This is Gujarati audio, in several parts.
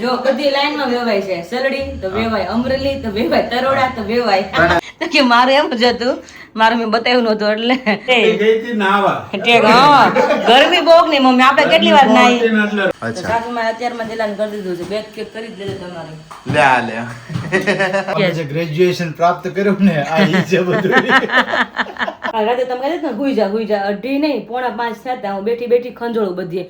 જો બધી લાઈન માં વેવાય છે. સલડી તો વેવાય, અમરેલી તો વેવાય, તરોડા તો વેવાય. તો કે મારે એમ જ હતું, મારે મેં બતાવ્યું નતું એટલે ગરમી બહુ નહીં મમ્મી, આપણે કેટલી વાર નાઈ. સાસુ માં અત્યારમાં દિલાન કરી દીધું છે, બેગ કેક કરી જ દેજો તમારે. ગ્રેજ્યુએશન પ્રાપ્ત કર્યું ને આ ઈ છે બધું. રાતે તમે કહી ને હુઈ જા 2:30 નહીં 4:45 થતા હું બેઠી બેઠી ખંજોળું બધી.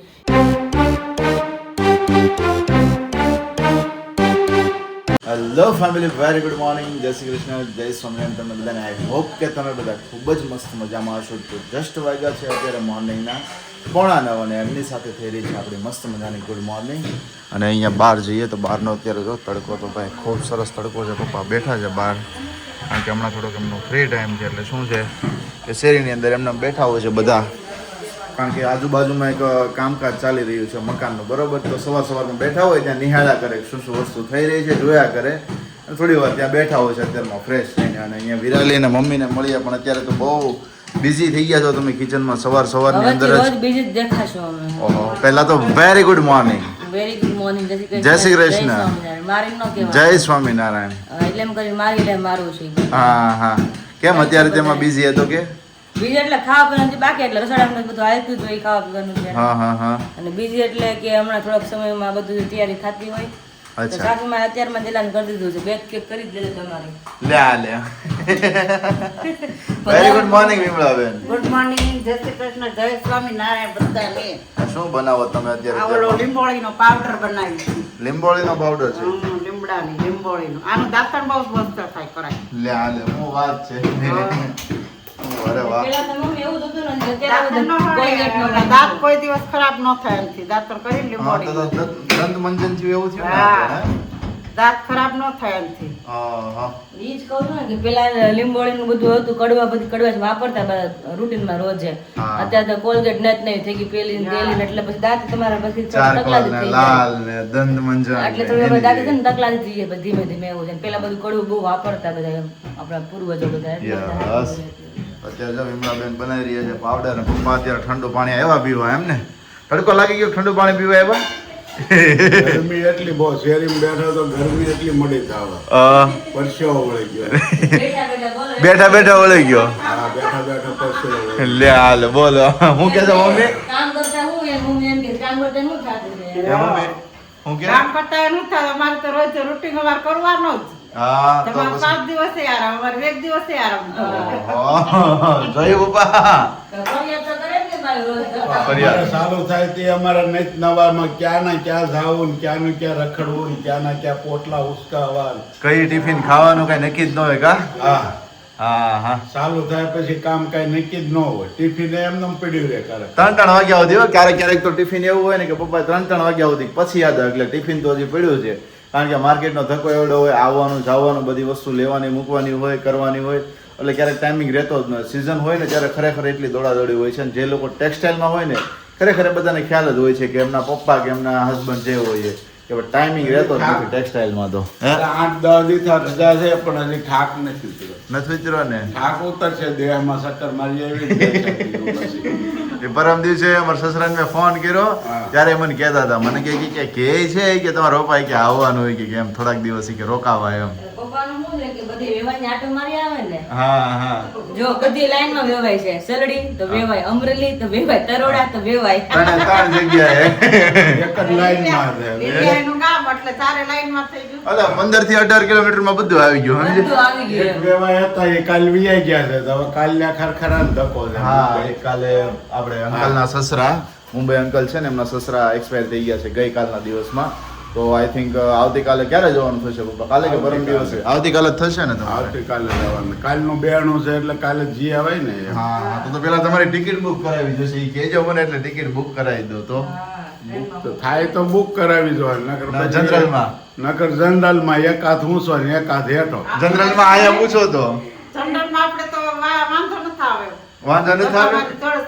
Hello family, very good morning, જય શ્રી કૃષ્ણ, જય સ્વામિનારાયણ. તમને બધાને આઈ હોપ કે તમે બધા ખૂબ જ મસ્ત મજામાં હશો. તો જસ્ટ વાગ્યા છે અત્યારે મોર્નિંગના 8:45 અને એમની સાથે થઈ રહી છે આપણી મસ્ત મજાની ગુડ મોર્નિંગ. અને અહીંયા બહાર જઈએ તો બહારનો અત્યારે જો તડકો તો ભાઈ ખૂબ સરસ તડકો છે. પપ્પા બેઠા છે બહાર, કારણ કે હમણાં થોડોક એમનો ફ્રી ટાઈમ છે. એટલે શું છે કે શેરીની અંદર એમને બેઠા હોય છે બધા, કારણ કે આજુબાજુમાં એક કામકાજ ચાલી રહ્યું છે મકાનનું, બરોબર. તો સવારમાં બેઠા હોય ત્યાં નિહાળા કરે શું શું વસ્તુ થઈ રહી છે, જોયા કરે. અને થોડી વાર ત્યાં બેઠા હોય છે અત્યારમાં ફ્રેશ થઈને. અને અહીંયા વિરાલી અને મમ્મીને મળીએ, પણ અત્યારે તો બહુ બિઝી થઈ ગયા છો તમે કિચનમાં સવારની અંદર જ. બીજી જ દેખાશો અમે. ઓહો, પહેલા તો very good morning. Very good morning, જય શ્રી કૃષ્ણ, મારી નો કહેવાય, જય સ્વામિનારાયણ. એટલે એમ કરી મારી લે મારું છે. હા, કેમ અત્યારે તેમાં બિઝી હતો કે? બીજી એટલે ખાવા પીવાનું બાકી, એટલે રસોડામાં બધું હાલતું જ હોય, ખાવા પીવાનું છે. હા. અને બીજી એટલે કે હમણાં થોડાક સમયમાં બધું તૈયારી થતી હોય. અચ્છા, સાસુમાં અત્યારમાં દિલાન કરી દીધું છે, બેગ કેક કરી જ દેજો તમારે. લે very good morning Vimalaben. Good morning, જય શ્રી કૃષ્ણ, જય સ્વામિનારાયણ બધાને. શું બનાવો તમે અત્યારે? આવડો લીંબોળીનો પાવડર બનાવી છે. લીંબોળીનો પાવડર છે? લીંબોળીનો. આનું દાંતણ બહુ મસ્ત થાય કરાય. લે હું વાત છે. અરે વાહ. પેલા તો મમ્મી એવું જ હતું ને, અત્યારે બધું Colgate નો દાંત કોઈ દિવસ ખરાબ ન થાય એમથી દાંતણ કરીને લીંબોળી. દંત મંજન થયું એવું થયું ને? હા, દાંત ખરાબ ન થાય એમથી. હા. ઈ જ કહું છું ને કે પેલા લીંબોળીનું બધું હતું, કડવાશ વાપરતા બધા રૂટીનમાં રોજે. હા. અત્યારે તો કોલગેટ નેટ નહીં થઈ ગઈ, પેલી ને તેલી ને, એટલે પછી દાંત તમારા પછી ચારકોલ તકલા જ ને થઈ લાલ જાય. ને દંત મંજન એટલે થોડી દાંત છે ને તકલા જ થઈ જાય ધીમે ધીમે એવું છે. પેલા બધું કડવું બહુ વાપરતા બધા એમ આપણા પૂર્વજો બધા. એટલે યસ. અત્યારે જો વિમળાબેન બનાવી રહ્યા છે પાવડર, અને પપ્પા અત્યારે ઠંડુ પાણી આવ્યા પીવા. એમ ને તડકો લાગી ગયો, ઠંડુ પાણી પીવા આવ્યા? ગરમી એટલી બહુ, શેરીમાં બેઠા તો ગરમી એટલી મળી થાવ, પરસેવો વળી ગયો. બેઠા વળી ગયો. હા, બેઠા પરસેવો વળી લે હાલ બોલો, હું કે છો મમ્મી? કામ કરતા હું એમ કે કામ કરતા હું થતું છે. એ મમ્મી હું કે? કામ કરતા એ ન થાય, અમારે તો રોજ રૂટીન અમારે કરવાનો જ. હા, તો તમારે પછી 5 દિવસે આરામ, અમારે 1 દિવસે આરામ. જોયું પપ્પા? તો ફરિયાદ તો કરે જ ને મારી રોજ કરતા. અમારે સારું થાય તે અમારા નિત નવામાં ક્યાં ના ક્યાં જાવું, ક્યાંનું ક્યાં રખડવું, ક્યાં ના ક્યાં પોટલા ઉસકાવા. કઈ ટિફિન ખાવાનું કઈ નક્કી જ ન હોય કા? હા, હા. ચાલુ થાય પછી કામ કઈ નક્કી જ ન હોય. ટિફિન એમને પડ્યું રહે કરે. 3 વાગ્યા સુધી હોય. ક્યારેક તો ટિફિન એવું હોય ને કે પપ્પા 3 વાગ્યા સુધી, પછી યાદ આવે એટલે ટિફિન તો હજી પડ્યું છે. કારણ કે માર્કેટનો ધક્કો એવડો હોય, આવવાનું જવાનું, બધી વસ્તુ લેવાની મૂકવાની હોય, કરવાની હોય, એટલે ક્યારેક ટાઈમિંગ રહેતો જ નથી. સિઝન હોય ને ત્યારે ખરેખર એટલી દોડાદોડી હોય છે. અને જે લોકો ટેક્સટાઇલમાં હોય ને ખરેખર બધાને ખ્યાલ જ હોય છે કે એમના પપ્પા કે એમના હસબન્ડ જે હોય કે ટાઈમિંગ રહેતો જ નથી ટેક્સટાઇલમાં. તો 8-10 દિવસ રજા છે પણ હજી થાક નથી ઉતર્યો. નથી વિચારો ને? થાક ઉતરશે, દેહમાં શક્કર મારી આવી એ પરમ દિવસે અમારા સસરાને મેં ફોન કર્યો ત્યારે મને કહેતા હતા, મને કે છે કે તમારા પપ્પા કે આવવાનું હોય કે એમ થોડાક દિવસ કે રોકાવા એમ. પપ્પાનું શું છે કે બધી વેવાય આટો મારી આવે ને. હા. જો બધી લાઈનમાં વેવાય છે. સલડી તો વેવાય, અમરેલી તો વેવાય, તરોડા તો વેવાય. ત્રણ જગ્યાએ એક જ લાઈનમાં છે. એનું કામ એટલે 4 લાઈનમાં થઈ ગયું. અલા 15 થી 18 કિલોમીટરમાં બધું આવી ગયું સમજે. બધું આવી એક ગયું. વેવાય હતા એ કાલ વિયાઈ ગયા છે, તો હવે કાલના ખરખરાને ધક્કો છે. હા, કાલે આપણે અંકલના સસરા, મુંબઈ અંકલ છે ને, એમના સસરા એક્સપાયર થઈ ગયા છે ગઈકાલના દિવસમાં. તો આઈ થિંક આવતીકાલે ક્યારે જવાનું થશે પપ્પા? કાલે કે પરમ દિવસે? આવતીકાલે જ થશે ને તમારે? આવતીકાલે જવાનું. કાલનું બેણું છે એટલે કાલે જી આવે ને. હા, તો પેલા તમારી ટિકિટ બુક કરાવી જોશે. એ કહેજો મને એટલે ટિકિટ બુક કરાવી દો. તો તો થાય તો બુક કરાવી દો. જનરલમાં જનરલમાં એક હાથ ઊંચો ને એક હાથ હેઠો. જનરલમાં આયા પૂછો તો ઠંડરમાં આપણે તો વાંધો નથી આવે. વાંધો નથી આવે.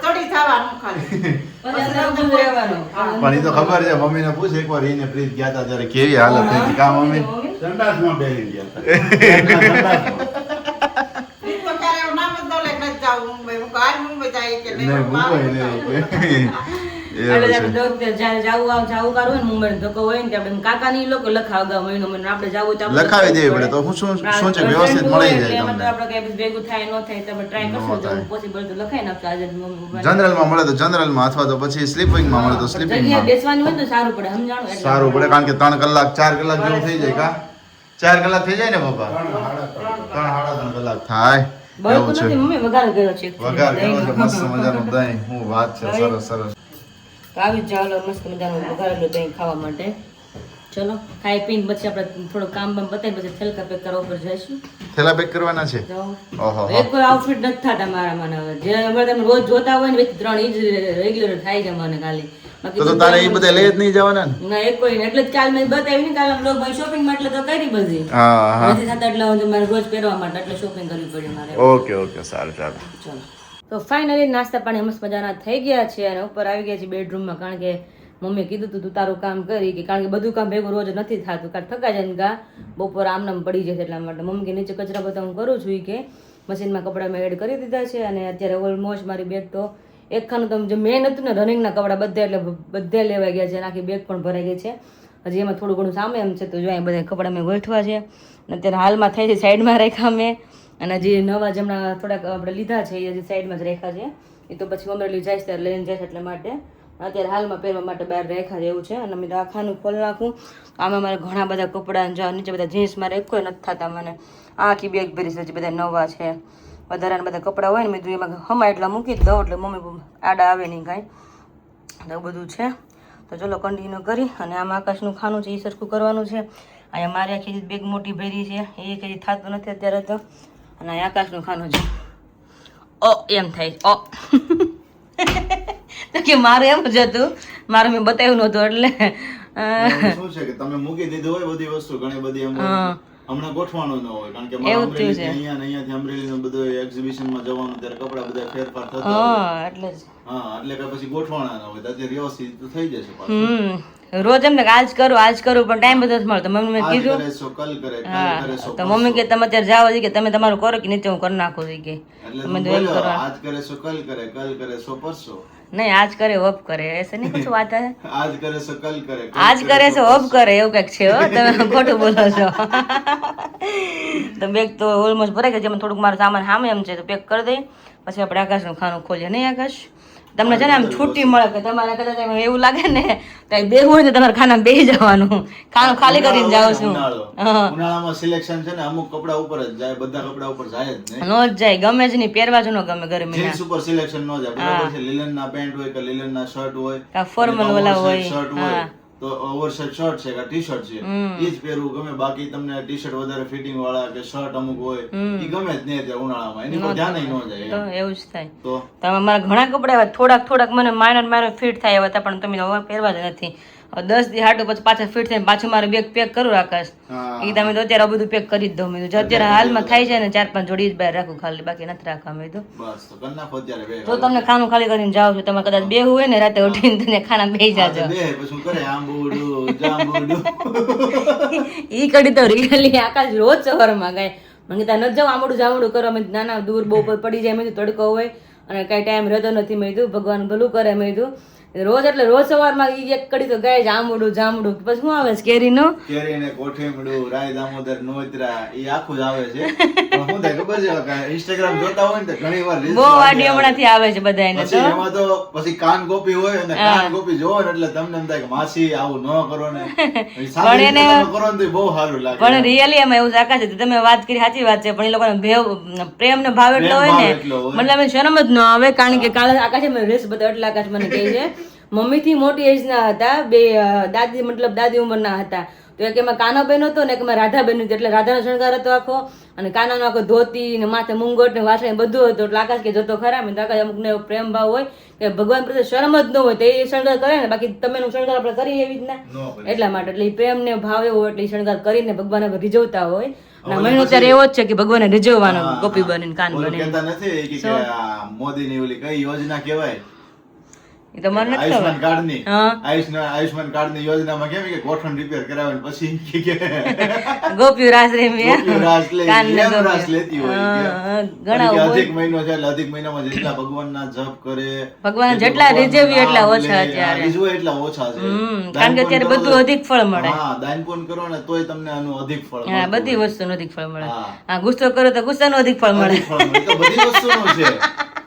ચડી જવાનું ખાલી. પછી અંદર ઊભું જ રહેવાનું. પણ એ તો ખબર છે, મમ્મીને પૂછ એકવાર એને પ્રીત ગયા હતા ત્યારે કેવી હાલત થઈ હતી કા મમ્મી? સંડાસમાં બેસી ગયા હતા. ઈ તો ક્યારે એવું નામ જ ન લે, નથી જાવું મુંબઈ. હું કાલ મુંબઈ જાય કે નહીં, મુંબઈ નહીં. એટલે આપણે દર જ્યારે જાવું કરવું હોય ને મુંબઈ ધક્કો હોય ને આપણે કાકાની લોકો લખાવ અગાઉ મહિનો મહિનો આપણે જાવું તો આપણે લખાવી દેવી પડે તો શું છે વ્યવસ્થિત મળી એટલે જાય એમાં તો તમને આપણે કઈ ભેગું થાય ન થાય તો આપણે ટ્રાય કરશું જો પોસિબલ તો લખાઈ નાખશું આજે જનરલમાં મળે તો જનરલમાં અથવા તો પછી સ્લીપિંગમાં મળે તો જગ્યાએ સ્લીપિંગમાં બેસવાનું હોય ને તો સારું પડે સમજાણું એટલે સારું પડે કારણ કે 3 કલાક 4 કલાક જેવું થઈ જાય કા 4 કલાક થઈ જાય ને પપ્પા 3 કલાક થાય બળતું નથી મમ્મી વઘાર કર્યો છે વઘાર કર્યો છે મસ્ત મજાનું દહીં હું વાત છે સરસ સરસ તો આવી જ જાવ મસ્ત મજાનું વઘારેલું દહીં ખાવા માટે ચલો ખાઈ પીને પછી આપણે થોડું કામ બામ બતાવી પછી થેલકા પેક કરવા ઉપર જઈશું થેલા પેક કરવાના છે ઓહો એક કોઈ આઉટફિટ નથી થતા મારા મને હવે જે અમે તમે રોજ જોતા હોય ને 3 ઈ જ રેગ્યુલર થાય છે મને ખાલી તો તારે એ બધા લઈ જ નહીં જવાના ને ના એક કોઈ એટલે જ કાલ મેં બતાવી ને કાલ લોક ભાઈ શોપિંગ માટે તો કરી બધી હા નથી થતા એટલે હું મારે રોજ પહેરવા માટે એટલે શોપિંગ કરવી પડી મારે ઓકે ઓકે સારું ચાલો ચલો તો ફાઇનલી નાસ્તા પાણી મસ્ત મજાના થઈ ગયા છે અને ઉપર આવી ગયા છે બેડરૂમમાં કારણ કે મમ્મીએ કીધું તું તારું કામ કરી કે કારણ કે બધું કામ ભેગું રોજ નથી થતું કારણ થકા જાય ને ગા બપોર આમનામ પડી જશે એટલા માટે મમ્મી કે નીચે કચરા બધા હું કરું છું કે મશીનમાં કપડાં મેં એડ કરી દીધા છે અને અત્યારે ઓલમોસ્ટ મારી બેગ તો એક ખાનું તો જે મેન હતું ને રનિંગના કપડાં બધા એટલે બધા લેવાઈ ગયા છે અને આખી બેગ પણ ભરાઈ ગઈ છે હજી એમાં થોડું ઘણું સામે એમ છે તો જો અહીં બધા કપડાં મેં ગોઠવા છે અને અત્યારે હાલમાં થઈ છે સાઈડમાં રાખ્યા મેં અને જે નવા જેમના થોડાક આપણે લીધા છે એ હજી સાઈડમાં જ રાખ્યા છે એ તો પછી અમરેલી જાય ત્યારે લઈને જાય એટલે માટે અત્યારે હાલમાં પહેરવા માટે બહાર રાખ્યા જેવું છે અને મેં આખાનું ખોલ નાખું આમાં મારે ઘણા બધા કપડાં જો નીચે બધા જીન્સ મારે એક કોઈ નથી થતા મને આખી બેગ ભરી છે બધા નવા છે વધારાના બધા કપડાં હોય ને મેં એમાં હમા એટલા મૂકી જ દઉં એટલે મમ્મી આડા આવે નહીં કાંઈ એવું બધું છે તો ચલો કન્ટિન્યુ કરી અને આમાં આકાશનું ખાનું છે એ સરખું કરવાનું છે અહીંયા મારી આખી બેગ મોટી ભરી છે એ કંઈ થતું નથી અત્યારે તો અને અહીંયા આકાશનું ખાનું છે ઓ એમ થાય ઓ તો કે મારે એમ જ હતું મારે મેં બતાવ્યું નહોતું એટલે શું છે કે તમે મૂકી દીધું હોય બધી વસ્તુ ઘણી બધી હમણાં ગોઠવાનું ન હોય કારણ કે એવું થયું છે અહીંયાથી અમરેલીનું બધું એક્ઝિબિશનમાં જવાનું ત્યારે કપડા બધા ફેરફાર થતા હા એટલે જ એટલે કે પછી ગોઠવાના ન હોય તો વ્યવસ્થિત થઈ જશે પાછું રોજ એમ ને આજ કરું પણ ટાઈમ બધો જ મળતો મમ્મી મેં કીધું કરે સો કલ કરે તો મમ્મી કે તમે અત્યારે જાવ કે તમે તમારું કરો કે નીચે હું કરી નાખું છું કે એટલે બોલો આજ કરે સો કલ કરે સો પરસો નહીં આજ કરે વપ કરે એસે નહીં કશું વાત હે આજ કરે સો કલ કરે આજ કરે છે વપ કરે એવું કંઈક છે હો તમે ખોટું બોલો છો તો બેગ તો ઓલમોસ્ટ ભરાઈ ગઈ છે થોડુંક મારો સામાન સામે એમ છે તો પેક કરી દઈ પછી આપણે આકાશનું ખાનું ખોલીએ નહીં આકાશ તમને છે ને આમ છૂટી મળે કે તમારે કદાચ એવું લાગે ને તો બેહવું હોય ને તમારે ખાના બેસી જવાનું ખાનું ખાલી કરીને જાઉં છું ઉનાળામાં સિલેક્શન છે ને અમુક કપડા ઉપર જ જાય બધા કપડા ઉપર જાય જ નહીં નો જ જાય ગમે જ નહીં પહેરવા જ ન ગમે ગરમી જીન્સ ઉપર સિલેક્શન ન જાય બરાબર છે લીલન ના પેન્ટ હોય કે લીલન ના શર્ટ હોય ફોર્મલ વાળા હોય શર્ટ હોય તો ઓવરસાઇઝ શર્ટ છે કે ટી શર્ટ છે એ જ પહેરવું ગમે બાકી તમને ટી શર્ટ વધારે ફિટિંગ વાળા કે શર્ટ અમુક હોય એ ગમે જ નહીં અત્યારે ઉનાળામાં એની પર ધ્યાન ન જાય તો એવું જ થાય તો તમે મારા ઘણા કપડા એવા થોડાક મને માઇનર ફિટ થાય એવા હતા પણ તમે હવે પહેરવા જ નથી 10 દી હાટું પછી પાછા ફિટ થઈને પાછું મારે બેગ પેક કરું આકાશ એ તમે તો અત્યારે બધું પેક કરી જ દઉં મેં અત્યારે હાલમાં થાય છે ને 4-5 જોડી જ બહાર રાખું ખાલી બાકી નથી રાખવા મેં તો બસ તો કરી નાખો અત્યારે બે તો તમને ખાનું ખાલી કરીને જાવ છો તમે કદાચ બેહું હોય ને રાતે ઉઠીને તમે ખાના બેસી જાજો બે પછી કરે આંબુડું જાંબુડું ઈ કડી તો રિયલી આકાશ રોજ સવારમાં ગાય મને ત્યાં ન જાવ આમડું જામડું કરવા મેં નાના દૂર બહુ પડી જાય મેં તડકો હોય અને કઈ ટાઈમ રહેતો નથી મેં કીધું ભગવાન ભલું કરે મેં કીધું રોજ એટલે રોજ સવારમાં ઈ એક કડી તો ગાય જામડું પછી શું આવે છે કેરીનું કેરીને કોઠીમડું રાય દામોદર નોતરા ઈ આખું જ આવે છે પણ શું થાય ખબર છે કે ઇન્સ્ટાગ્રામ જોતા હોય ને તો ઘણી વાર બહુ વાડી હમણાંથી આવે છે બધાને પછી એમાં તો પછી કાન ગોપી હોય અને કાન ગોપી જોવો ને એટલે તમને એમ થાય કે માસી આવું ન કરો ને સારી રીતે તમે કરો ને તો બહુ સારું લાગે પણ રિયલી એમાં એવું આકાશ છે તમે વાત કરી સાચી વાત છે પણ એ લોકોને પ્રેમ ને ભાવ એટલો હોય ને મતલબ અમે શરમ જ ન આવે કારણ કે કાલે આકાશ રેસ બધા એટલે આકાશ મને કહે છે મમ્મી થી મોટી એજ ના હતા બે દાદી મતલબ દાદી ઉંમરના હતા તો એક એમાં કાનાબેન હતો ને એક એમાં રાધાબેન હતી એટલે રાધાનો શણગાર હતો આખો અને કાનાનો આખો ધોતી ને માથે મુંગટ ને વાસણ બધું હતું એટલે આકાશ કે જતો ખરા મેં આકાશ અમુક ને પ્રેમ ભાવ હોય કે ભગવાન પ્રત્યે શરમ જ ન હોય તો એ શણગાર કરે ને બાકી તમે નું શણગાર આપણે કરીએ એવી રીતના એટલા માટે એટલે પ્રેમ ને ભાવ એવો એટલે શણગાર કરીને ભગવાન રીઝવતા હોય અને મહિનો ત્યારે એવો જ છે કે ભગવાને રીઝવવાનો ગોપી બનીને કાન બનીને કહેતા નથી કે મોદી ની ઓલી કઈ યોજના કહેવાય એ તો મને નથી આયુષ્માન ખબર. કાર્ડ ની હા. આયુષ્માન કાર્ડ ની યોજનામાં કેમ કે ગોઠણ રિપેર કરાવે ને પછી કે ગોપીઓ રાસ રેમી હે? ગોપીઓ રાસ લે, કાનને એમ રાસ ગોપીઓ. લેતી હોય કે. હા, ઘણા અને કે હોય. અધિક મહિનો છે એટલે અધિક મહિનામાં જેટલા ભગવાનના જપ કરે, ભગવાન જેટલું જેટલા ભગવાનનું રીઝવ્યું એટલા નામ ઓછા લે, અત્યારે. રીઝવો એટલા ઓછા છે. કારણ કે દાન પુણ્ય અત્યારે કરો બધું તો- અધિક ફળ મળે. હા, દાન પુણ્ય કરો ને તોય તમને આનું અધિક ફળ હા, મળતું બધી હોય. વસ્તુનું અધિક ફળ મળે. હા. હા, ગુસ્સો કરો તો ગુસ્સાનું અધિક ફળ મળે. અધિક ફળ મળે. તો બધી વસ્તુનું છે.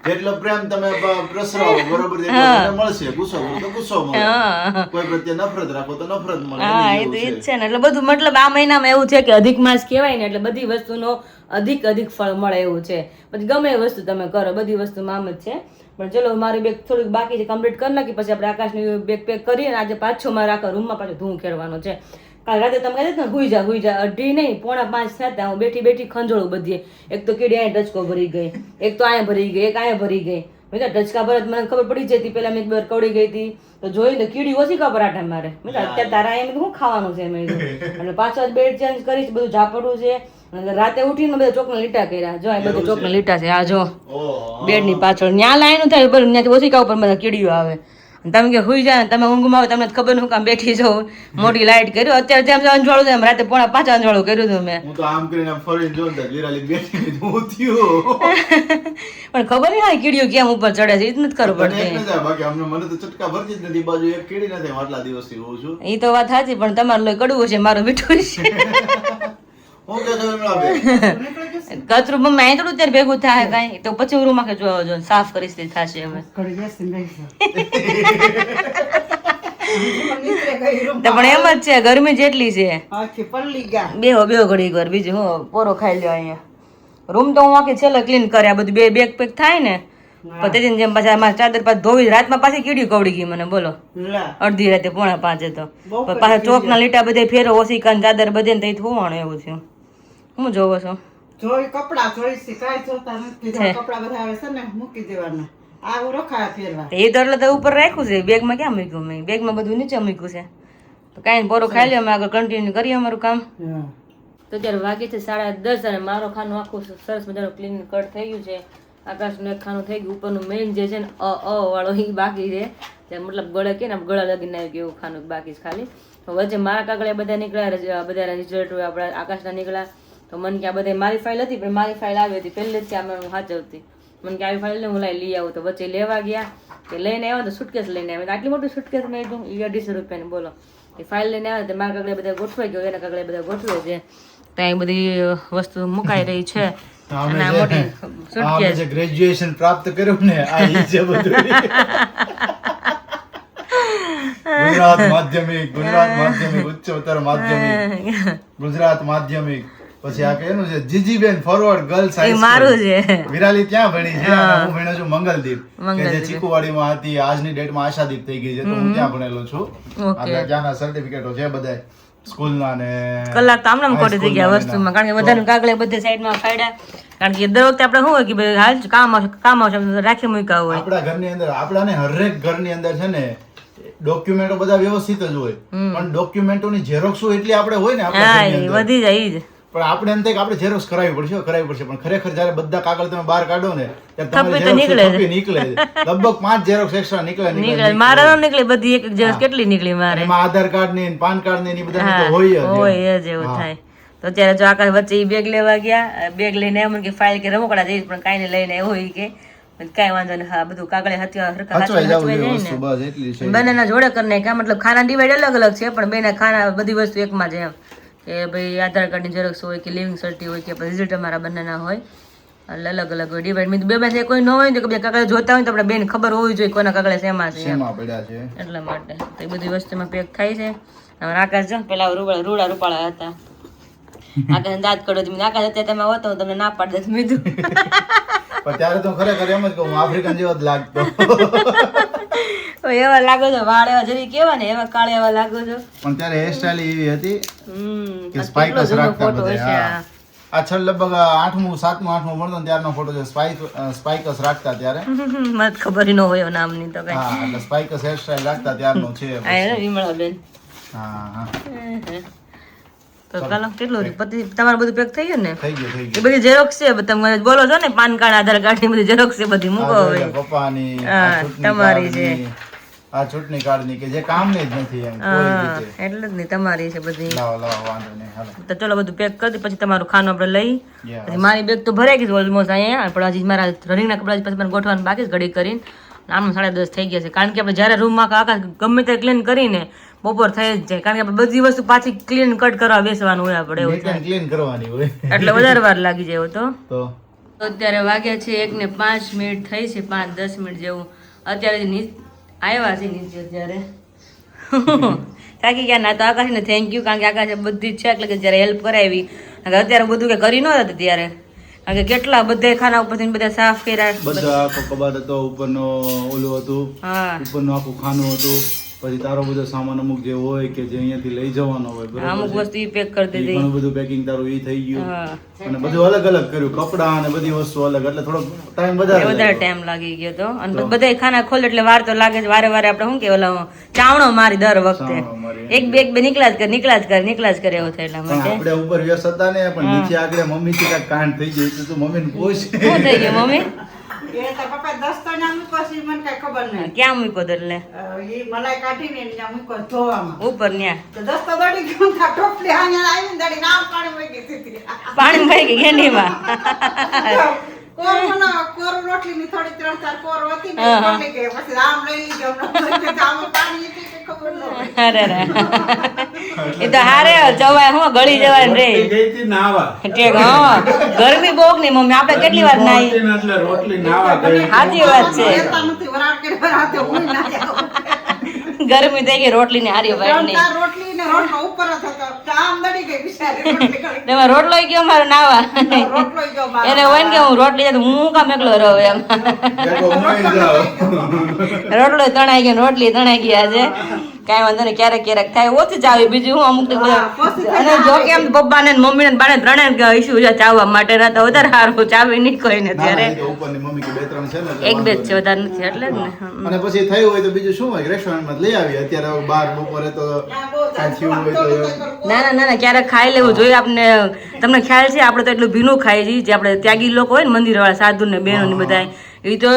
જેટલો પ્રેમ તમે પ્રસરાવો બરોબર એટલો તમને મળશે. ગુસ્સો કરો તો ગુસ્સો મળે. હા. કોઈ પ્રત્યે નફરત રાખો તો નફરત મળે. હા, એ એની તો જેવું ઈ જ છે ને. એટલે બધું મતલબ આ મહિનામાં એવું છે કે અધિક માસ કહેવાય ને એટલે બધી વસ્તુનો અધિક ફળ મળે એવું છે. પછી ગમે એ વસ્તુ તમે કરો બધી વસ્તુમાં આમ જ છે. પણ ચલો મારી બેગ થોડીક બાકી છે, કમ્પ્લીટ કરી નાખી પછી આપણે આકાશની બેગ પેક કરીએ ને આજે પાછો મારા આખા રૂમમાં પાછો ધૂળ ખેડવાનો છે. કાલ રાતે તમે કહે ને હુઈ જા 2:30 નહીં 4:45 થયા હું બેઠી ખંજોળું બધીએ. એક તો કીડી અહીંયા ટચકો ભરી ગઈ, એક તો અહીંયા ભરી ગઈ, એક અહીંયા ભરી ગઈ. મેં કીધું ટચકા ભરત મને ખબર પડી જતી, પેલા મેં બર કવડી ગઈ હતી તો જોઈ તો કીડી ઓછી કા પરાઠા મારે. મેં કીધું અત્યારે તારા એમ શું ખાવાનું છે મેં કીધું. અને પાછો બેડ ચેન્જ કરીશ, બધું ઝાપડું છે. અને રાતે ઉઠીને બધા ચોકના લીટા કર્યા. જો આ બધા ચોકના લીટા છે. આ જો ઓહો. બેડ ની પાછળ ન્યા લાઈન થાય બરાબર, ત્યાંથી ઓછી ઉપર બધા કીડીઓ આવે. અને તમે કે હુઈ જાય તમે ઊંઘમાં આવે તમને ખબર હું કામ બેઠી જાઉં. મોટી લાઈટ કર્યું અત્યારે જેમ અંજવાળું થાય એમ રાતે 4:45 અંજવાળું કર્યું હતું મેં. હું તો આમ કરીને આમ ફરીને જોઉં ને વિરાલી બેઠી હું થયું. પણ ખબર નહીં હોય કીડીઓ કેમ ઉપર ચડે છે એ જ નથી ખબર તને એક પડતી. ન જાય, બાકી અમને મને તો ચટકા ભરતી જ નથી. બાજુ એક કીડી નથી. હું આટલા દિવસથી હોઉં છું. એ તો વાત સાચી પણ તમારું લોહી કડવું છે મારું મીઠું છે. હું કે તો એમના બે. કચરું મમ્મી અહીં થોડું ત્યારે ભેગું થાય કાંઈ તો પછી રૂમ આખે જોવા જો સાફ કરીશ તે થશે હવે. ઘડી બેસીને રહીશું. નીકળે ગઈ રૂમ. તો પણ એમ જ છે ગરમી જેટલી છે. આખી પલ્લી ગયા. બેહો ઘડી વાર બીજું હું પોરો ખાઈ લ્યો અહીંયા. રૂમ તો હું આખી છેલ્લે ક્લીન કરે આ બધું બેગ પેક થાય ને પછી જેમ પાછા મારા ચાદર પાછ ધોવી રાતમાં પાછી કીડી કવડી ગઈ મને બોલો. લા. અડધી રાતે 4:45 તો બહુ પણ પાછા ચોકના લીટા બધે ફેરો ઓશિકા ચાદર બધે ને થોવાણું એવું થયું. હું જોવો છો જોઈ કપડા જોઈ છે કાંઈ જોતા નથી. કપડા બધા આવે છે ને મૂકી દેવાના. આવું રખાય ફેરવા. એ તો એટલે તો ઉપર રાખ્યું છે બેગમાં ક્યાં મૂક્યું મેં બેગમાં બધું નીચે મૂક્યું છે. તો કાંઈ પોરો ખાઈ લ્યો અમે આગળ કન્ટિન્યુ કરીએ અમારું કામ. હા. તો અત્યારે વાગી છે 10:30 અને મારો ખાનું આખું સરસ મજાનું ક્લીન કટ થઈ ગયું છે. આકાશનું એક ખાનું થઈ ગયું. ઉપરનું મેઇન જે છે ને અ વાળો એ બાકી છે. જે મતલબ ગળે કે ને ગળા લગીને આવી ગયું એવું ખાનું બાકી છે ખાલી. તો વચ્ચે મારા કાગળિયા બધા નીકળ્યા, બધા રિઝલ્ટ આપણા આકાશના નીકળ્યા. તો મને કે આ બધા મારી ફાઇલ હતી પણ મારી ફાઇલ આવી હતી પહેલે જ ત્યાં હું સાચવતી. મને કે આવી ફાઇલ ને હું લઈ આવું. તો વચ્ચે લેવા ગયા કે લઈને આવ્યા તો સુટકેસ લઈને આવ્યા. આટલી મોટી સુટકેસ મેં કીધું 250 રૂપિયાની બોલો. એ ફાઇલ લઈને આવ્યા તો મારા કાગળિયા બધા ગોઠવાઈ ગયો, એના કાગળિયા બધા ગોઠવે છે. ત્યાં બધી વસ્તુ મુકાઈ રહી છે. અને આ મોટી સુટકેસ જે ગ્રેજ્યુએશન પ્રાપ્ત કર્યું ને આ ઈ છે બધું. ગુજરાત માધ્યમિક, ઉચ્ચતર માધ્યમિક, ગુજરાત માધ્યમિક, પછી આ કેનું છે જીજીબેન ફોરવર્ડ ગર્લ્સ એ હાઈ મારું સ્કૂલ. છે. વિરાલી ત્યાં ભણી છે અને હું ભણ્યો છું મંગલદીપ કે જે મંગલદીપ. ચીકુવાડીમાં હતી. આજની ડેટમાં આશાદીપ થઈ ગઈ છે તો હું ત્યાં ભણેલો છું. ઓકે. આપણે ત્યાંના સર્ટિફિકેટો છે બધા સ્કૂલના ને કલાક તો આમને ખોટી થઈ ગયા હાઈ સ્કૂલના વસ્તુમાં. કારણ કે બધાનું કાગળે બધે સાઈડમાં ફાડ્યા. કારણ કે દર વખતે આપણે શું હોય કે ભાઈ હાલ કામ આવશે રાખી મૂક્યા હોય. આપણા ઘરની અંદર આપણાને હરેક ઘરની અંદર છે ને ડોક્યુમેન્ટો બધા વ્યવસ્થિત જ હોય પણ ડોક્યુમેન્ટોની ઝેરોક્સો એટલી આપણે હોય ને આપણા હા ઘરની એ અંદર. વધી જાય ઈ જ. પણ આપણે એમ થાય કે આપણે ઝેરોક્સ કરાવવી પડશે પણ ખરેખર જ્યારે બધા કાગળ તમે બહાર કાઢો ને ત્યારે થપ્પી તો તમારે નીકળે ઝેરોક્સ નીકળે છે. લગભગ 5 ઝેરોક્સ એક્સ્ટ્રા નીકળે મારા નો નીકળે બધી એક એક દિવસ કેટલી નીકળી મારે. એમાં આધાર કાર્ડ ની પાન કાર્ડ ની બધા હા તો હોય જ એમ. હોય જ એવું થાય. તો અત્યારે જો આકાશ વચ્ચે ઈ બેગ લેવા ગયા, બેગ લઈને એમ કે ફાઇલ કે રમકડા જઈશ પણ કાંઈ નહીં લઈને એવું ઈ કે કાંઈ વાંધો નહીં. હા બધું કાગળે હચવાઈ જવું હચવાઈ જોઈએ જાય વસ્તુ, ને. બસ એટલી છે. બંનેના જોડે કરી નાખ્યા મતલબ ખાના ડિવાઈડ અલગ અલગ છે પણ બેના ખાના બધી વસ્તુ એકમાં છે એમ કે ભાઈ આધાર કાર્ડની ઝેરોક્સ હોય કે લિવિંગ સર્ટી હોય કે રિઝલ્ટ અમારા બંનેના હોય એટલે અલગ અલગ હોય ડિવાઈડ. મેં બે બે કોઈ ન હોય ને તો બે કાગળ જોતા હોય તો આપણે બેન ખબર હોવી જોઈએ કોના કાગળે શેમાં છે એમ. શેમાં પડ્યા છે એટલા માટે તો એ બધી વસ્તુમાં પેક થાય છે. હવે આકાશ જો પેલા રૂડા રૂપાળા હતા આકાશ દાંત કડો આકાશ અત્યારે તમે હોતો હું તમને ના પાડી દે મીધું. પણ ત્યારે તો ખરેખર એમ જ કહું હું આફ્રિકન જેવો જ લાગતો. એવા લાગો છો વાળ એવા જરી કેવા ને એવા કાળા એવા લાગો છો. પણ ત્યારે હેરસ્ટાઈલ એવી હતી કે આ સ્પાઇકસ કેટલો જૂનો રાખતા ફોટો બધે. હશે હા. આ. આ છેલ્લે લગભગ 8મું 7મું 8મું ભણતો ને ત્યારનો ફોટો છે. સ્પાઇકસ રાખતા ત્યારે. મને ખબર ન હોય નામની તો કઈ. હા એટલે સ્પાઇકસ હેરસ્ટાઈલ રાખતા ત્યારનો છે. આ એને વિમળાબેન. હા હા તો ચાલો કેટલું પછી તમારું બધું પેક થઈ ગયું ને. થઈ ગયું એ બધી ઝેરોક્સ છે તમે બોલો છો ને પાન કાર્ડ આધાર કાર્ડ ની બધી ઝેરોક્સ છે બધી મૂકો હવે. પપ્પાની હા, તમારી છે. આ ચૂંટણી કાર્ડની કે જે કામની જ નથી એમ કોઈ હા રીતે. એટલે જ નહીં તમારી છે બધી. લાવો વાંધો નહીં હાલો. તો ચલો બધું પેક કરી દે, પછી તમારું ખાનું આપણે લઈ. Yeah. પછી મારી બેગ તો ભરાઈ ગઈ ઓલમોસ્ટ અહીંયા, પણ હજી મારા રનિંગના કપડા પછી મને ગોઠવાનું બાકી જ ઘડી કરીને. આમ 10:30 થઈ ગયા છે, કારણ કે આપણે જ્યારે રૂમમાં આખા ગમે તે ક્લીન કરીને બપોર થઈ જ જાય, કારણ કે આપણે બધી વસ્તુ પાછી ક્લીન કટ કરવા બેસવાનું હોય આપણે એવું Neat and થાય, clean કરવાની હોય એટલે વધારે વાર લાગી જાય તો. તો અત્યારે વાગ્યા છે 1:05 થઈ છે, 5-10 મિનિટ જેવું. અત્યારે આવ્યા છે નીચે અત્યારે થાકી ગયા ના તો આકાશને થેન્ક યુ, કારણ કે આકાશે બધી જ છે એટલે કે જ્યારે હેલ્પ કરાવી. અત્યારે બધું કે કરી નહોતા ત્યારે, કારણ કે કેટલા બધા ખાના ઉપરથી બધા સાફ કર્યા. બધા આખો કબાટ હતો, ઉપરનો ઓલું હતું, હા ઉપરનું આખું ખાનું હતું, પછી તારો બધો સામાન અમુક જે હોય કે જે અહીંયાથી લઈ જવાનો હોય બરોબર અમુક છે. વસ્તુ ઈ પેક કરી ઈ દીધી. ઘણું બધું પેકિંગ તારું ઈ થઈ ગયું હા અને બધું અલગ અલગ કર્યું, કપડા અને બધી વસ્તુ અલગ, એટલે થોડો ટાઈમ એ વધારે વધારે ટાઈમ લાગી ગયો તો. અને બધા ખાના ખોલે એટલે વાર તો લાગે છે. વારે વારે આપણે શું કે ઓલા ચાવણો મારી દર વખતે ચાવણો મારી. એક બે નીકળ્યા જ કરે એવું થાય એટલા પણ માટે. આપણે ઉપર વ્યસ્ત હતા ને, પણ નીચે આગળ મમ્મી થી કાંઈક કાંડ થઈ ગયું તો તું મમ્મીને પૂછ. શું થઈ ગયું મમ્મી? એ તો પપ્પા દસ્તો ના મૂકો છે, મને કઈ ખબર નહીં. ક્યાં મૂક્યો તો એટલે એ મલાઈ કાઢીને એને ત્યાં મૂકો ધોવામાં. ઉપર ન્યા તો દસ્તો દોડી ગયો ને આ ટોપલી અહીંયા આવીને દડી નામ પાણી મૂકી દીધી. પાણી ભરી ગઈ ગેંડીમાં. કોર રોટલીની થોડી 3-4 કોર હતી ને એ પડી ગઈ. પછી આમ લઈ લીધો આમાં પાણી હતી કે ખબર ન હોય. અરે રે એ તો હારે જવાય હું ગળી જવાય ને રે ગઈ હતી નાવા. ઠીક. હા ગરમી બહુ ની મમ્મી, આપણે કેટલી વાર નાઈ. એટલે રોટલી નાવા ગઈ. સાચી વાત છે, લેતા નથી વરાળ કે વરાળે હું ના જાઉં. ગરમી થઈ ગઈ રોટલી ની હારી વાટ ની. 3-4 રોટલી ને રોટલો ઉપર જ હતો. આમ દડી ગઈ બિચારી રોટલી ગળી. તેમાં રોટલો ગયો મારો નાવા. રોટલો ગયો મારો. એને હોય ને કે હું રોટલી જાત હું કામ એકલો રહું એમ. દેખો મોઈ જાઓ. રોટલો તણાઈ ગયો ને રોટલી તણાઈ ગયા છે. કાંઈ વાંધો નહીં, ક્યારેક ક્યારેક થાય ઓછી ચાવી, બીજું હું અમુક તો બધા. અને જો કે એમ પપ્પા ને મમ્મી ને બાને ત્રણે ઇસ્યુ છે ચાવવા માટે, ના તો વધારે સારું ચાવી નહીં કોઈ ને ના, ના, ત્યારે એ તો ઉપરની મમ્મી કે 2-3 છે ને એટલે એક બે જ વાંધો છે, વધારે નથી એટલે જ ને. નહીં. અને પછી થયું હોય તો બીજું શું હોય, રેસ્ટોરન્ટમાં લઈ આવી. અત્યારે બહાર બપોરે તો કાંઈ થયું હોય તો ના ના ક્યારેક ખાઈ લેવું જોઈએ આપણે. તમને ખ્યાલ છે આપણે તો એટલું ભીનું ખાઈ છીએ, જે આપણે ત્યાગી લોકો હોય ને મંદિર વાળા સાધુ ને બહેનો ને બધા, એ તો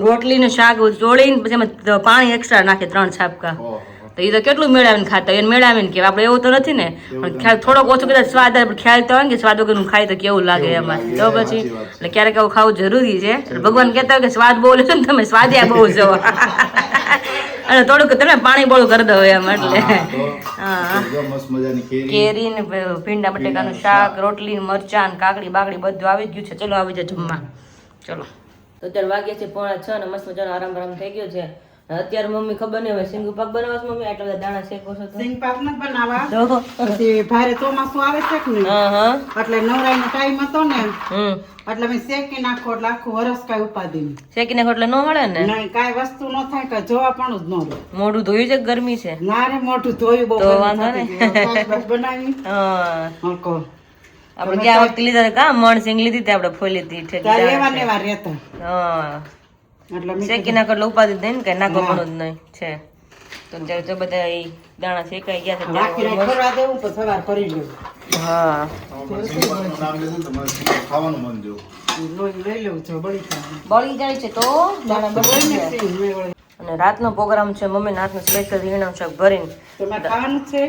રોટલી ને શાક ચોળીને પછી એમાં પાણી એક્સ્ટ્રા નાખે 3 છાપકા. ઓહો. તો એ તો કેટલું મેળાવીને ખાતા હોય, એને મેળાવીને કે આપણે એવું તો નથી ને, પણ ખ્યાલ થોડોક ઓછો કદાચ સ્વાદ આવે, પણ ખ્યાલ તો હોય ને કે સ્વાદ વગરનું ખાય તો કેવું લાગે એમાં. તો પછી એટલે ક્યારેક આવું ખાવું જરૂરી છે. એટલે ભગવાન કહેતા હોય કે સ્વાદ બહુ લેશો ને તમે, સ્વાદિયા બહુ છો. અને થોડુંક તમે પાણી બોળું કરી દો એમ એટલે. હા જો મસ્ત મજાની કેરી. કેરી ને ભીંડા બટેકાનું શાક, રોટલી, મરચાં ને કાકડી બાકડી બધું આવી જ ગયું છે. ચલો આવી જાય જમવા. ચલો તો અત્યારે વાગ્યા છે 5:30 અને મસ્ત મજાનો આરામ થઈ ગયો છે. અત્યારે મમ્મી ખબર નહીં હવે સિંગુ પાક બનાવવા છે મમ્મી, આટલા બધા દાણા શેકો છો તો. સિંગ પાક નથી બનાવવા. તો પછી ભારે ચોમાસું આવે છે કે નહીં, હા એટલે નવરાઈનો ટાઈમ હતો ને, હમ એટલે મેં શેકી નાખો એટલે આખું વરસ કાંઈ ઉપાધિ નહીં. શેકીને એટલે ન મળે ને, નહીં કાંઈ વસ્તુ ન થાય, કાંઈ જોવા પણ જ ન રહે. મોઢું ધોયું છે કે ગરમી છે? ના રે મોઢું ધોયું બહુ તો ગરમી વાંધો થતી નહીં. હતી. હવે શાકભાજી બનાવી હા હલકો. આપણે ગયા વખતે લીધા હતા કા મણ સિંગ લીધી હતી આપણે ફોલી હતી ત્યાં એવા ને એવા રહેતા. હા એટલે મેં શેકી નાખો એટલે ઉપાધિ જ નહીં ને, કઈ નાખો પણ જ નહીં છે. તો જ્યારે જો બધા ઈ દાણા શેકાઈ ગયા છે રાખી ત્યારે કરવા દેવું પછી સવાર કરી લેવું. હા સિંગનું નામ લીધું ને તો મને સિંગ ખાવાનું મન જેવું. લોહી લઈ લેવું છે બળી જાય. બળી જાય છે તો દાણા બળી ને જાય. સિંગ મેં વળી. અને રાતનો પ્રોગ્રામ છે મમ્મી હાથનો સ્પેશિયલ રીંગણા શાક ભરીને તમારે ખાવાનું જ છે?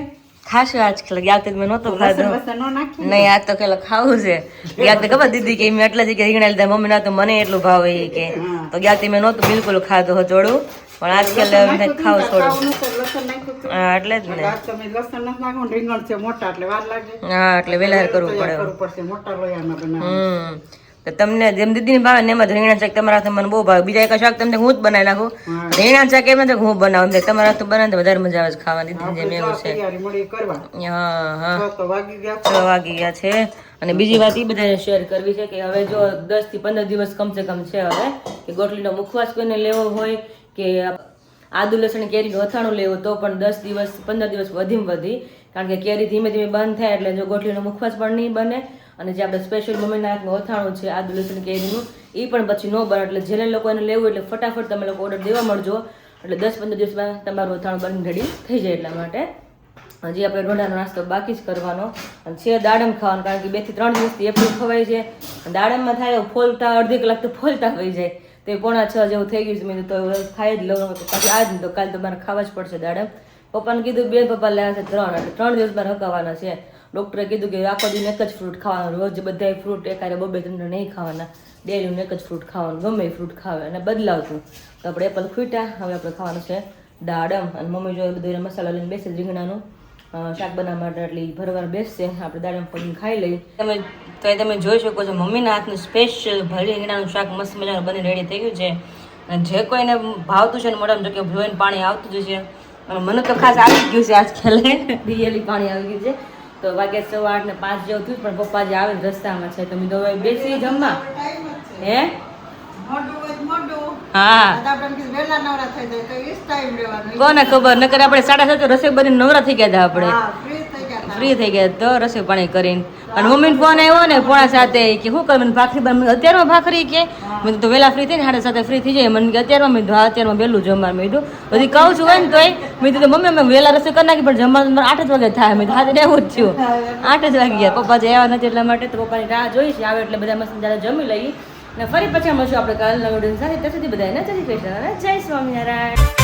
ખાશું આજકાલ. ગયા વખતે મેં નહોતું ખાધું. લસણ ન નાખી? નહીં આજ તો પેલા ખાવું છે. ગયા વખતે ખબર દીદી કે મેં એટલા જ કે રીંગણા લીધા, મમ્મી ના તો મને એટલું ભાવે એ કે. તો ગયા વખતે મેં નહોતું બિલકુલ ખાધું હજોડું, પણ આજકાલ ખાવું છોડું. ખાવાનું તો લસણ નાખ્યું હતું. હા એટલે જ ને. આજ તમે લસણ નથી નાખો ને, રીંગણ છે મોટા એટલે વાર લાગે. હા એટલે વેલા કરવું પડે. કરવું પડશે, મોટા લોયામાં બનાવવાનું. તો તમને જેમ દીદી ભાવે ને એમ જ રીંગણા શાક તમારા હાથે મને બહુ ભાવે. બીજા એક શાક તમને હું જ બનાવી નાખું. રીંગણા શાક એમ નથી હું બનાવું, તમારા હાથે બનાવે તો વધારે મજા આવે છે ખાવાની. દીદી જેમ એવું છે. તૈયારી મળી કરવા. હા હા 6 તો વાગી ગયા. 6 વાગી ગયા છે. અને બીજી વાત એ બધાને શેર કરવી છે કે હવે જો 10 થી 15 દિવસ કમસે કમ છે હવે કે ગોટલીનો મુખવાસ કોઈને લેવો હોય કે આદુ લસણ કેરીનું અથાણું લેવું તો પણ 10 દિવસ 15 દિવસ વધીમાં વધી, કારણ કે કેરી ધીમે ધીમે બંધ થાય એટલે જો ગોટલીનો મુખવાસ પણ નહીં બને, અને જે આપણે સ્પેશિયલ મમ્મીના હાથનું અથાણું છે આદુ લસણ કેરીનું એ પણ પછી ન બને. એટલે જેને લોકોને લેવું એટલે ફટાફટ તમે લોકો ઓર્ડર દેવા મળજો, એટલે 10-15 દિવસમાં તમારું અથાણું બની રેડી થઈ જાય. એટલા માટે હજી આપણે રોંડાનો નાસ્તો બાકી જ કરવાનો અને છે દાડમ ખાવાનું, કારણ કે 2 થી 3 દિવસથી એપલ ખવાય છે. દાડમમાં થાય ફોલતા અડધી કલાક તો ફોલતા હોઈ જાય, તે 5:45 જેવું થઈ ગયું છે. મેં તો હવે ખાઈ જ લઉં પછી આજ ને તો કાલે તો મારે ખાવા જ પડશે દાડમ. પપ્પાને કીધું બે પપ્પા લાવ્યા છે 3 એટલે 3 દિવસ મારે હકાવવાના છે. ડૉક્ટરે કીધું કે આખો દિન એક જ ફ્રૂટ ખાવાનું, રોજ બધા ફ્રૂટ એકારે 2-3 નહીં ખાવાના, ડેલીનું એક જ ફ્રૂટ ખાવાનું, ગમે એ ફ્રૂટ ખાવે અને બદલાવતું. તો આપણે એપલ ખૂટ્યા, હવે આપણે ખાવાનું છે દાડમ. અને મમ્મી જો બધું મસાલા લઈને બેસે રીંગણાનું શાક બનાવવા માટે, એટલે ભરવાર બેસશે. આપણે દાડમ ફોડીને ખાઈ લઈએ. તમે જોઈ શકો છો મમ્મીના હાથનું સ્પેશિયલ ભરી રીંગણાનું શાક મસ્ત મજાનું બની રેડી થઈ ગયું છે. અને જે કોઈને ભાવતું છે ને મોઢામાં જો કે જોઈને પાણી આવતું જ છે. અને મને તો ખાસ આવી ગયું છે આજ ખેલે રિયલી પાણી આવી ગયું છે. તો વાગે 8:15 ને 5 જેવું થયું, પણ પપ્પા જે આવે રસ્તામાં છે તો તો હવે બેસી જમવા. હે મોઢું હોય તો મોઢું. હા આ તો આપણે કીધું વહેલા નવરા થઈ જાય તો એ જ time લેવાનો. કોને ખબર, નકર આપણે 7:30 રસોઈ બની નવરા થઈ ગયા હતા આપણે, હા, free થઈ ગયા હતા. ફ્રી થઈ ગયા તો રસોઈ પાણી કરીને. અને મમ્મીને ફોન આવ્યો ને 6:45 કે શું કરે ભાખરી બન, અત્યારમાં ભાખરી કે મેં તો વહેલા ફ્રી થઈને 7:30 ફ્રી થઈ જાય. મને કે અત્યારમાં મેં અત્યારમાં વહેલું જમવાનું. મેં કીધું બધી કહું છું હોય ને તોય મેં કીધું મમ્મી અમે વહેલા રસોઈ કરી નાખી, પણ જમવાનું 8 જ વાગે થાય. મેં હાથે રહેવું જ થયું, 8 જ વાગી ગયા. પપ્પા જે આવ્યા નથી એટલા માટે તો પપ્પાની રાહ જોઈ છે, આવે એટલે બધા મસ્ત મજાના જમી લઈએ. અને ફરી પછી મળશું આપણે કાલના વિડીયો સાથે. ત્યાં સુધી બધાને જય શ્રી કૃષ્ણ અને જય સ્વામિનારાયણ.